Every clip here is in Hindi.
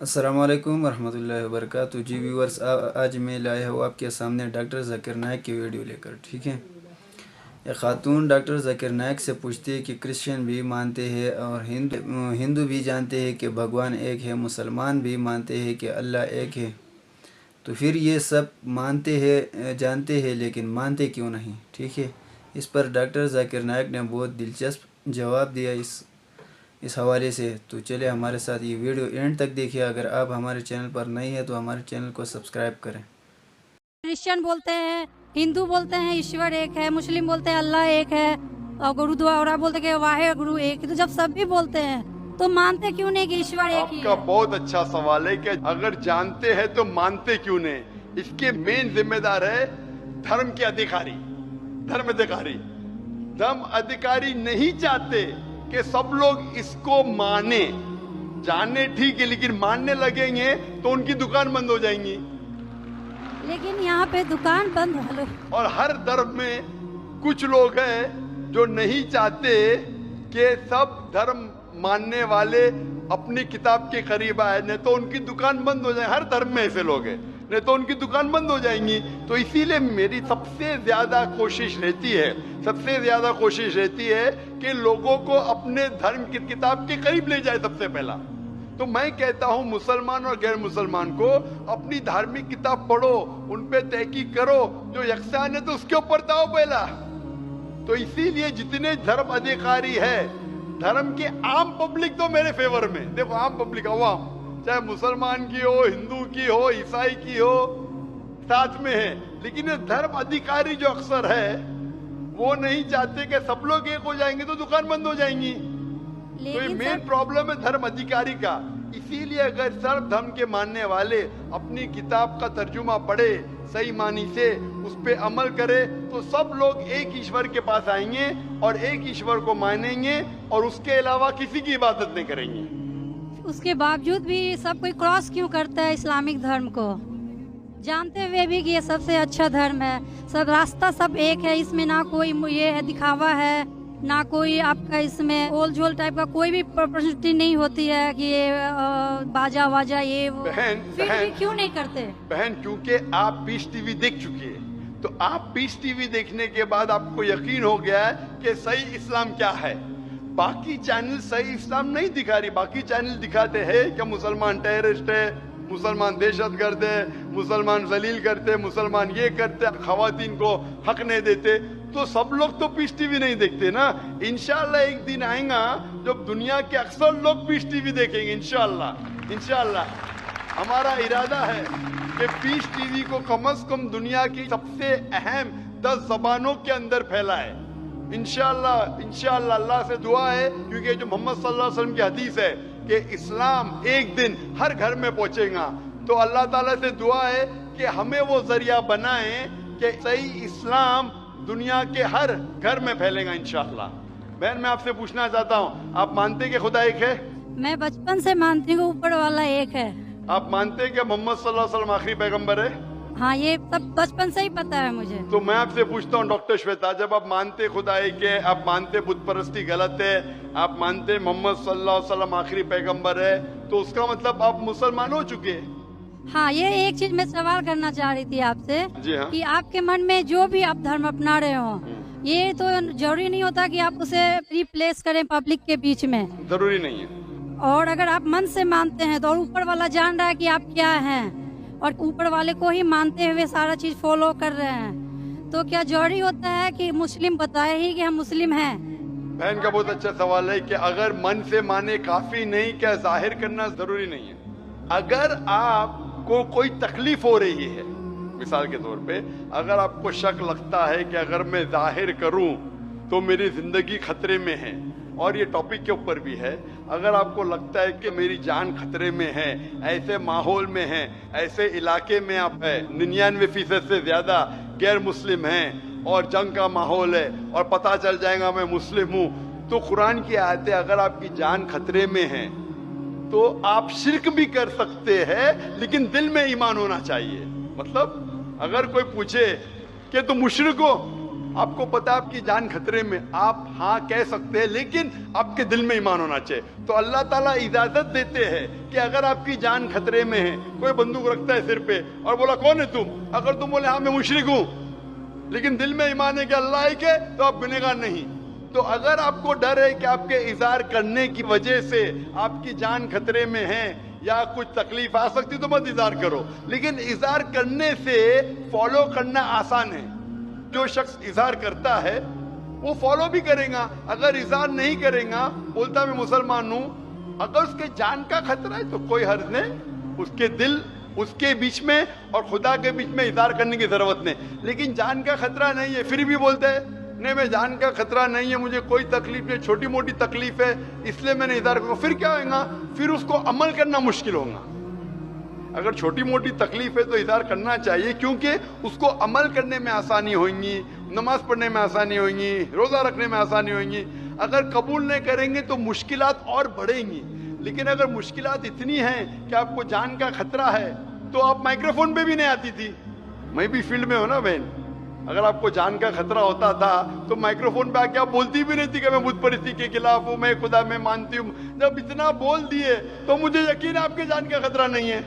अस्सलामुअलैकुम वरहमतुल्लाहि वबरकातुहू। जी व्यूअर्स, आज मैं लाया हूँ आपके सामने डॉक्टर ज़ाकिर नाइक की वीडियो लेकर। ठीक है, एक खातून डॉक्टर ज़ाकिर नाइक से पूछती है कि क्रिश्चियन भी मानते हैं और हिंदू भी जानते हैं कि भगवान एक है, मुसलमान भी मानते हैं कि अल्लाह एक है, तो फिर ये सब मानते हैं जानते हैं लेकिन मानते क्यों नहीं। ठीक है, इस पर डॉक्टर ज़ाकिर नाइक ने बहुत दिलचस्प जवाब दिया इस हवाले से। तो चले हमारे साथ ये वीडियो एंड तक देखिए। अगर आप हमारे चैनल पर नए हैं तो हमारे चैनल को सब्सक्राइब करें। क्रिश्चियन बोलते हैं, हिंदू बोलते हैं ईश्वर एक है, मुस्लिम बोलते हैं अल्लाह एक है, और गुरुद्वारा बोलते हैं कि वाहे गुरु एक है। तो जब सब भी बोलते हैं तो मानते क्यों नहीं कि ईश्वर एक ही आपका है? बहुत अच्छा सवाल है कि अगर जानते हैं तो मानते क्यों नहीं। इसके मेन जिम्मेदार है धर्म के अधिकारी। धर्म अधिकारी नहीं चाहते कि सब लोग इसको माने। जाने ठीक है, लेकिन मानने लगेंगे तो उनकी दुकान बंद हो जाएंगी। लेकिन यहाँ पे दुकान बंद है। और हर धर्म में कुछ लोग हैं जो नहीं चाहते कि सब धर्म मानने वाले अपनी किताब के करीब आए, नहीं तो उनकी दुकान बंद हो जाए। हर धर्म में ऐसे लोग हैं, नहीं तो उनकी दुकान बंद हो जाएंगी। तो इसीलिए मेरी सबसे ज्यादा कोशिश रहती है कि लोगों को अपने धर्म की किताब के करीब ले जाए सबसे पहला। तो मैं कहता हूं मुसलमान और गैर मुसलमान को अपनी धार्मिक किताब पढ़ो, उन पे तहकीक करो। जो यकसान है तो उसके ऊपर दाओ पहला। तो इसीलिए जितने धर्म अधिकारी है, धर्म के आम पब्लिक तो मेरे फेवर में। देखो, आम पब्लिक, अवाम, चाहे मुसलमान की हो, हिंदू की हो, ईसाई की हो, साथ में है। लेकिन ये धर्म अधिकारी जो अक्सर है वो नहीं चाहते कि सब लोग एक हो जाएंगे तो दुकान बंद हो जाएंगी। तो ये मेन प्रॉब्लम है धर्म अधिकारी का। इसीलिए अगर सर्व धर्म के मानने वाले अपनी किताब का तर्जुमा पढ़े, सही मानी से उस पे अमल करे, तो सब लोग एक ईश्वर के पास आएंगे और एक ईश्वर को मानेंगे और उसके अलावा किसी की इबादत नहीं करेंगे। उसके बावजूद भी सब कोई क्रॉस क्यों करता है इस्लामिक धर्म को, जानते हुए भी कि ये सबसे अच्छा धर्म है, सब रास्ता सब एक है, इसमें ना कोई ये है दिखावा है, ना कोई आपका इसमें ओल झोल टाइप का कोई भी प्रॉपर्टी नहीं होती है कि ये बाजा वाजा ये वो। फिर भी क्यों नहीं करते? बहन, क्योंकि आप पीस टीवी देख चुके हैं। तो आप पीस टीवी देखने के बाद आपको यकीन हो गया है कि सही इस्लाम क्या है। बाकी चैनल सही इस्लाम नहीं दिखा रही। बाकी चैनल दिखाते हैं कि मुसलमान टेररिस्ट है, मुसलमान दहशतगर्द है, मुसलमान जलील करते, मुसलमान ये करते, खवातीन को हक नहीं देते। तो सब लोग तो पीस टीवी नहीं देखते ना। इंशाल्लाह एक दिन आएगा जब दुनिया के अक्सर लोग पीस टीवी देखेंगे। इंशाल्लाह हमारा इरादा है कि पीस टीवी को कम से कम दुनिया की सबसे अहम 10 जबानों के अंदर फैलाए। इंशाल्लाह अल्लाह से दुआ है, क्योंकि जो मोहम्मद सल्लल्लाहु अलैहि वसल्लम की हदीस है कि इस्लाम एक दिन हर घर में पहुंचेगा। तो अल्लाह ताला से दुआ है कि हमें वो जरिया बनाए कि सही इस्लाम दुनिया के हर घर में फैलेगा इंशाअल्लाह। बहन, मैं आपसे पूछना चाहता हूँ, आप मानते कि खुदा एक है? मैं बचपन से मानती हूँ ऊपर वाला एक है। आप मानते कि मोहम्मद सल्लल्लाहु अलैहि वसल्लम आखिरी पैगंबर है? हाँ, ये सब बचपन से ही पता है मुझे। तो मैं आपसे पूछता हूँ डॉक्टर श्वेता, जब आप मानते खुदा एक है, आप मानते बुत परस्ती गलत है, आप मानते मोहम्मद सल्लल्लाहु अलैहि वसल्लम आखिरी पैगंबर है, तो उसका मतलब आप मुसलमान हो चुके हैं। हाँ, ये एक चीज मैं सवाल करना चाह रही थी आपसे। जी हाँ। कि आपके मन में जो भी आप धर्म अपना रहे हो, ये तो जरूरी नहीं होता कि आप उसे रिप्लेस करें पब्लिक के बीच में। जरूरी नहीं है। और अगर आप मन से मानते हैं तो और ऊपर वाला जान रहा है कि आप क्या हैं, और ऊपर वाले को ही मानते हुए सारा चीज फॉलो कर रहे हैं, तो क्या जरूरी होता है कि मुस्लिम बताए ही कि हम मुस्लिम हैं? बहन का बहुत अच्छा सवाल है कि अगर मन से माने काफी नहीं, क्या जाहिर करना जरूरी नहीं है? अगर आपको कोई तकलीफ हो रही है, मिसाल के तौर पे, अगर आपको शक लगता है कि अगर मैं जाहिर करूं तो मेरी जिंदगी खतरे में है, और ये टॉपिक के ऊपर भी है, अगर आपको लगता है कि मेरी जान खतरे में है, ऐसे माहौल में है, ऐसे इलाके में आप है, 99% से ज्यादा गैर मुस्लिम हैं और जंग का माहौल है और पता चल जाएगा मैं मुस्लिम हूं, तो कुरान की आयतें, अगर आपकी जान खतरे में है तो आप शिर्क भी कर सकते हैं, लेकिन दिल में ईमान होना चाहिए। मतलब अगर कोई पूछे कि तुम मुशरिक हो, आपको पता है आपकी जान खतरे में, आप हाँ कह सकते हैं, लेकिन आपके दिल में ईमान होना चाहिए। तो अल्लाह ताला इजाजत देते हैं कि अगर आपकी जान खतरे में है, कोई बंदूक रखता है सिर पे और बोला कौन है तुम, अगर तुम बोले हाँ मैं मुशरिक हूं, लेकिन दिल में ईमान है कि अल्लाह है के, तो आप गुनहगार नहीं। तो अगर आपको डर है कि आपके इज़हार करने की वजह से आपकी जान खतरे में है या कुछ तकलीफ आ सकती, तो मत इज़हार करो। लेकिन इज़हार करने से फॉलो करना आसान है। जो शख्स इज़हार करता है वो फॉलो भी करेगा। अगर इज़हार नहीं करेगा, बोलता मैं मुसलमान हूं, अगर उसके जान का खतरा है तो कोई हर्ज नहीं, उसके दिल उसके बीच में और खुदा के बीच में इज़हार करने की जरूरत नहीं। लेकिन जान का खतरा नहीं है, फिर भी बोलते हैं नहीं मैं जान का खतरा नहीं है, मुझे कोई तकलीफ नहीं, छोटी मोटी तकलीफ है इसलिए मैंने इज़हार करूंगा, फिर क्या होगा, फिर उसको अमल करना मुश्किल होगा। अगर छोटी मोटी तकलीफ है तो इज़हार करना चाहिए, क्योंकि उसको अमल करने में आसानी होगी, नमाज पढ़ने में आसानी होगी, रोज़ा रखने में आसानी होगी। अगर कबूल नहीं करेंगे तो मुश्किलात और बढ़ेंगी। लेकिन अगर मुश्किलात इतनी हैं कि आपको जान का खतरा है, तो आप माइक्रोफोन पे भी नहीं आती थी। मैं भी फील्ड में हूं ना बहन, अगर आपको जान का खतरा होता था तो माइक्रोफोन पे आके आप बोलती भी नहीं थी कि मैं बुत परिस्थिति के खिलाफ हूँ, मैं खुदा में मानती हूँ। जब इतना बोल दिए तो मुझे यकीन है आपके जान का खतरा नहीं है।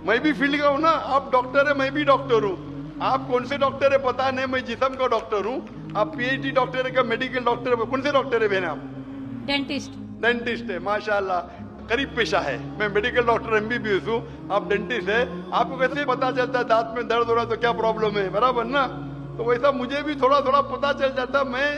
मैं भी फील्ड का हूँ ना, आप डॉक्टर है, मैं भी डॉक्टर हूँ। आप कौन से डॉक्टर है पता नहीं, मैं जिस्म का डॉक्टर हूँ। आप पीएचडी डॉक्टर है क्या, मेडिकल डॉक्टर है, कौन से डॉक्टर है बहन आप? डेंटिस्ट है, माशाल्लाह, करीब पेशा है। मैं मेडिकल डॉक्टर एमबीबीएस हूँ, आप डेंटिस्ट है। आपको कैसे पता चलता है दांत में दर्द हो रहा है तो क्या प्रॉब्लम है, बराबर ना? तो वैसा मुझे भी थोड़ा थोड़ा पता चल जाता। मैं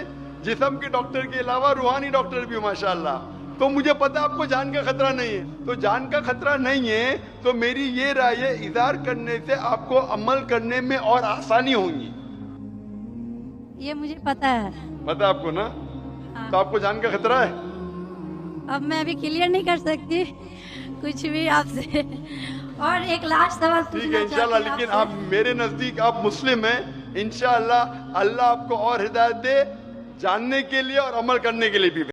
जिस्म के डॉक्टर के अलावा रूहानी डॉक्टर भी हूँ माशाल्लाह। तो मुझे पता आपको जान का खतरा नहीं है। तो जान का खतरा नहीं है तो मेरी ये राय है, इज़हार करने से आपको अमल करने में और आसानी होगी। ये मुझे पता है। पता आपको ना? हाँ। तो आपको जान का खतरा है? अब मैं अभी क्लियर नहीं कर सकती कुछ भी आपसे। और एक लास्ट सवाल ठीक है इंशाल्लाह, लेकिन आप मेरे नजदीक आप मुस्लिम हैं, इंशाल्लाह अल्लाह आपको और हिदायत दे जानने के लिए और अमल करने के लिए भी।